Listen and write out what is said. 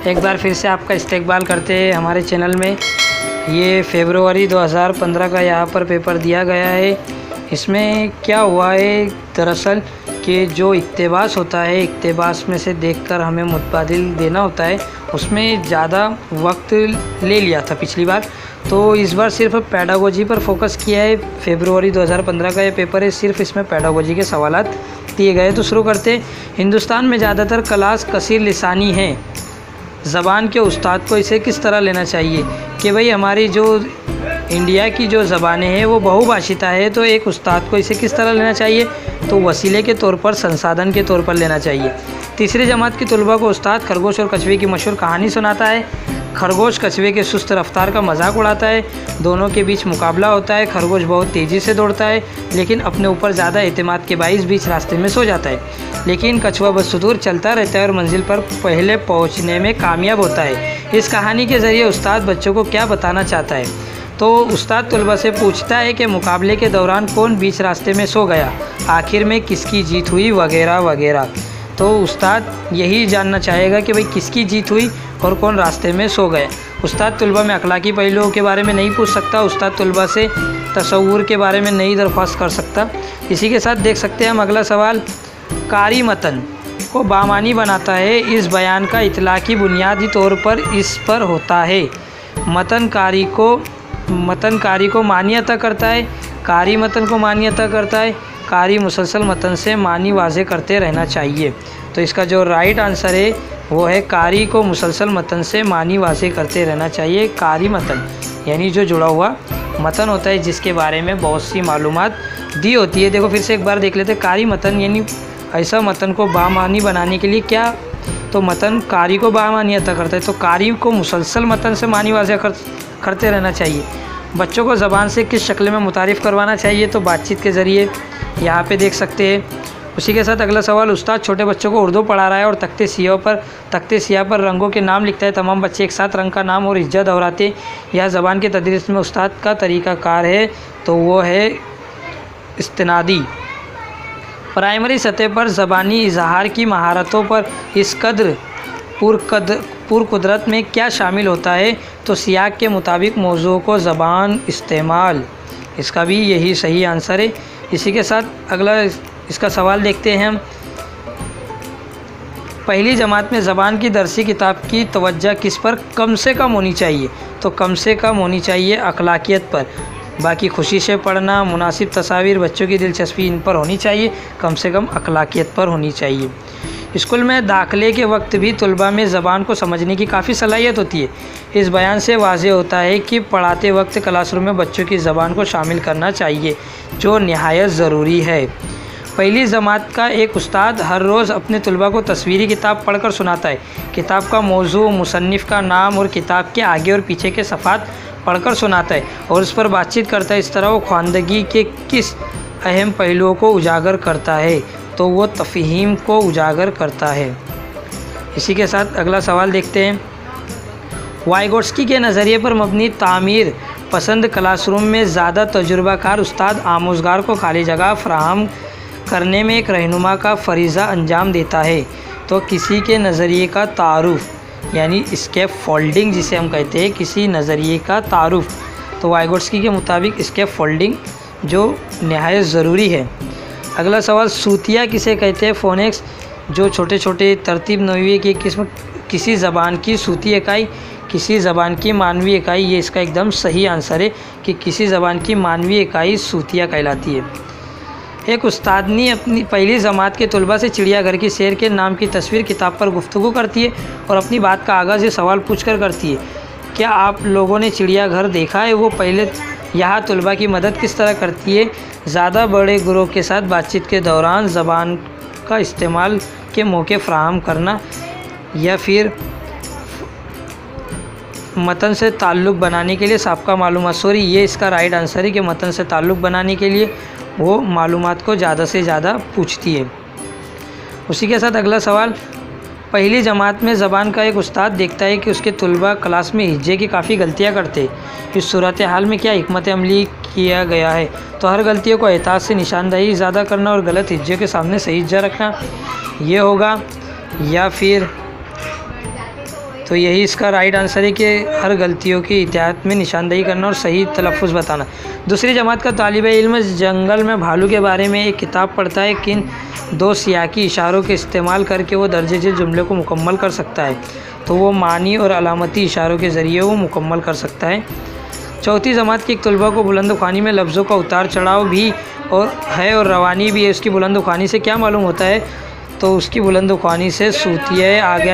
एक बार फिर से आपका इस्तकबाल करते हैं हमारे चैनल में। ये फरवरी 2015 का यहाँ पर पेपर दिया गया है। इसमें क्या हुआ है दरअसल कि जो इक़्तिबास होता है, इक़्तिबास में से देखकर हमें मुतबादिल देना होता है, उसमें ज़्यादा वक्त ले लिया था पिछली बार। तो इस बार सिर्फ पेडागोजी पर फोकस किया है। फरवरी 2015 का ये पेपर है, सिर्फ इसमें पेडागोजी के सवालात दिए गए। तो शुरू करते हैं। हिंदुस्तान में ज़्यादातर क्लास कसीर लिसानी है। ज़बान के उस्ताद को इसे किस तरह लेना चाहिए कि भाई हमारी जो इंडिया की जो ज़बानें हैं वो बहुभाषिता है, तो एक उस्ताद को इसे किस तरह लेना चाहिए, तो वसीले के तौर पर, संसाधन के तौर पर लेना चाहिए। तीसरी जमात की तलबा को उस्ताद खरगोश और कछुए की मशहूर कहानी सुनाता है। खरगोश कछुए के सुस्त रफ्तार का मजाक उड़ाता है। दोनों के बीच मुकाबला होता है। खरगोश बहुत तेज़ी से दौड़ता है लेकिन अपने ऊपर ज़्यादा एतमाद के बाइस बीच रास्ते में सो जाता है, लेकिन कछुआ बदसुतूर चलता रहता है और मंजिल पर पहले पहुंचने में कामयाब होता है। इस कहानी के ज़रिए उस्ताद बच्चों को क्या बताना चाहता है, तो उस्ताद तलबा से पूछता है कि मुकाबले के दौरान कौन बीच रास्ते में सो गया, आखिर में किसकी जीत हुई, वगैरह वगैरह। तो उस्ताद यही जानना चाहेगा कि भाई किसकी जीत हुई और कौन रास्ते में सो गए। उस्ताद तलबा में अखलाकी पहलुओं के बारे में नहीं पूछ सकता। उस्ताद तलबा से तसव्वुर के बारे में नहीं दरख्वास्त कर सकता। इसी के साथ देख सकते हैं हम अगला सवाल। कारी मतन को बामानी बनाता है। इस बयान का इतलाक़ी बुनियादी तौर पर इस पर होता है। मतन कारी को मानी अता करता है। कारी मतन को मानी अता करता है। कारी मुसलसल मतन से मानी वाज़े करते रहना चाहिए। तो इसका जो राइट आंसर है वो है कारी को मुसलसल मतन से मानी वाज़े करते रहना चाहिए। कारी मतन यानी जो जुड़ा हुआ मतन होता है जिसके बारे में बहुत सी मालूमात दी होती है। देखो फिर से एक बार देख लेते हैं। कारी मतन यानी ऐसा मतन को बामानी बनाने के लिए क्या, तो मतन कारी को बामानी अता करता है, तो कारी को मुसलसल मतन से मानी वाज़े करते रहना चाहिए। बच्चों को ज़बान से किस शक्ल में मुतारिफ़ करवाना चाहिए, तो बातचीत के ज़रिए, यहाँ पे देख सकते हैं। उसी के साथ अगला सवाल। उस्ताद छोटे बच्चों को उर्दू पढ़ा रहा है और तख्ते सियाह पर रंगों के नाम लिखता है। तमाम बच्चे एक साथ रंग का नाम और हिज्जा दोहराते। यह ज़बान के तदरीस में उस्ताद का तरीक़ाकार है, तो वो है इस्तिनादी। प्राइमरी सतह पर ज़बानी इजहार की महारतों पर इस कदर पुरकुदरत में क्या शामिल होता है, तो सियाक के मुताबिक मौजू को ज़बान इस्तेमाल, इसका भी यही सही आंसर है। इसी के साथ अगला इसका सवाल देखते हैं हम। पहली जमात में ज़बान की दरसी किताब की तवज्जो किस पर कम से कम होनी चाहिए, तो कम से कम होनी चाहिए अखलाकियत पर। बाकी खुशी से पढ़ना, मुनासिब तस्वीर, बच्चों की दिलचस्पी, इन पर होनी चाहिए। कम से कम अखलाकियत पर होनी चाहिए। स्कूल में दाखिले के वक्त भी तलबा में ज़बान को समझने की काफ़ी सलाहियत होती है। इस बयान से वाज़े होता है कि पढ़ाते वक्त क्लासरूम में बच्चों की ज़बान को शामिल करना चाहिए, जो निहायत ज़रूरी है। पहली जमात का एक उस्ताद हर रोज़ अपने तलबा को तस्वीरी किताब पढ़कर सुनाता है। किताब का मौजू, मुसन्निफ़ का नाम और किताब के आगे और पीछे के सफ़ात पढ़कर सुनाता है और उस पर बातचीत करता है। इस तरह वो ख़वानदगी के किस अहम पहलुओं को उजागर करता है, तो वो तफ़हीम को उजागर करता है। इसी के साथ अगला सवाल देखते हैं। वाइगोट्स्की के नज़रिए पर मबनी तामीर पसंद क्लासरूम में ज़्यादा तजुर्बाकार उस्ताद आमोज़गार को खाली जगह फ़राहम करने में एक रहनुमा का फ़रीज़ा अंजाम देता है। तो किसी के नज़रिए का तारुफ़ यानी स्केप फोल्डिंग जिसे हम कहते हैं, किसी नज़रिए का तारुफ़, तो वाइगोट्स्की के मुताबिक स्केप फोल्डिंग जो नहायत ज़रूरी है। अगला सवाल। सूतिया किसे कहते हैं? फोनेक्स जो छोटे छोटे तरतीब नवीए की किस्म किसी ज़बान की सूती इकाई, किसी ज़बान की मानवी इकाई, ये इसका एकदम सही आंसर है कि किसी ज़बान की मानवी इकाई सूतिया कहलाती है। एक उस्ताद ने अपनी पहली जमात के तलबा से चिड़ियाघर की सैर के नाम की तस्वीर किताब पर गुफ्तगू करती है और अपनी बात का आगाज़ ये सवाल पूछकर करती है, क्या आप लोगों ने चिड़ियाघर देखा है? वो पहले यहाँ तलबा की मदद किस तरह करती है? ज़्यादा बड़े ग्रुप के साथ बातचीत के दौरान ज़बान का इस्तेमाल के मौके फ़राहम करना, या फिर मतन से ताल्लुक़ बनाने के लिए साबका मालूमात, सॉरी ये इसका राइट आंसर है कि मतन से ताल्लुक़ बनाने के लिए वो मालूमात को ज़्यादा से ज़्यादा पूछती है। उसी के साथ अगला सवाल। पहली जमात में ज़बान का एक उस्ताद देखता है कि उसके तलबा क्लास में हिज्जे की काफ़ी गलतियां करते। इस सूरत हाल में क्या हिकमत अमली किया गया है? तो हर गलतियों को एहतियात से निशानदही ज़्यादा करना और गलत हिज्जे के सामने सही हिज्जा रखना, ये होगा, या फिर तो यही इसका राइट आंसर है कि हर गलतियों की एहतियात में निशानदेही करना और सही तलफ़ुज़ बताना। दूसरी जमात का तालिब इल्म जंगल में भालू के बारे में एक किताब पढ़ता है, किन दो सियाकी इशारों के इस्तेमाल करके वो दर्जे झेल जुमले को मुकम्मल कर सकता है? तो वो मानी और अलामती इशारों के ज़रिए वो मुकम्मल कर सकता है। चौथी जमात की तलबा को बुलंद-ख़्वानी में लफ्ज़ों का उतार चढ़ाव भी और रवानी भी है। उसकी बुलंद-ख़्वानी से क्या मालूम होता है? तो उसकी बुलंद-ख़्वानी से सूतिया आ गया।